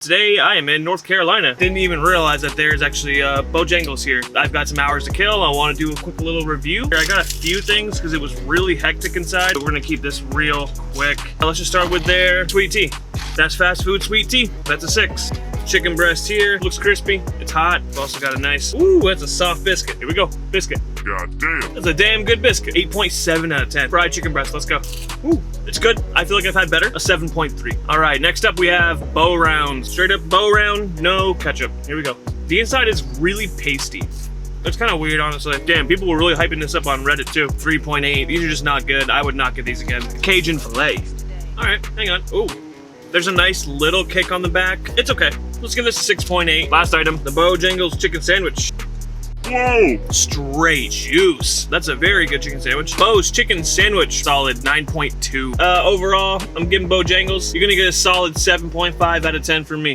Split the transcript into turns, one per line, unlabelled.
Today I am in North Carolina. Didn't even realize that there's actually Bojangles here. I've got some hours to kill. I want to do a quick little review. I got a few things because it was really hectic inside. We're gonna keep this real quick. Let's just start with their sweet tea. That's fast food sweet tea. That's a 6. Chicken breast here. Looks crispy. It's hot. We've also got a nice, ooh, that's a soft biscuit. Here we go, biscuit.
God damn.
That's a damn good biscuit. 8.7 out of 10. Fried chicken breast, let's go. Ooh, it's good. I feel like I've had better. A 7.3. All right, next up we have bow rounds. Straight up bow round, no ketchup. Here we go. The inside is really pasty. It's kind of weird, honestly. Damn, people were really hyping this up on Reddit too. 3.8. These are just not good. I would not get these again. Cajun filet. All right, hang on. Ooh. There's a nice little kick on the back. It's okay. Let's give this a 6.8. Last item, the Bojangles chicken sandwich.
Whoa!
Straight juice. That's a very good chicken sandwich. Bo's chicken sandwich, solid 9.2. Overall, I'm giving Bojangles. You're gonna get a solid 7.5 out of 10 from me.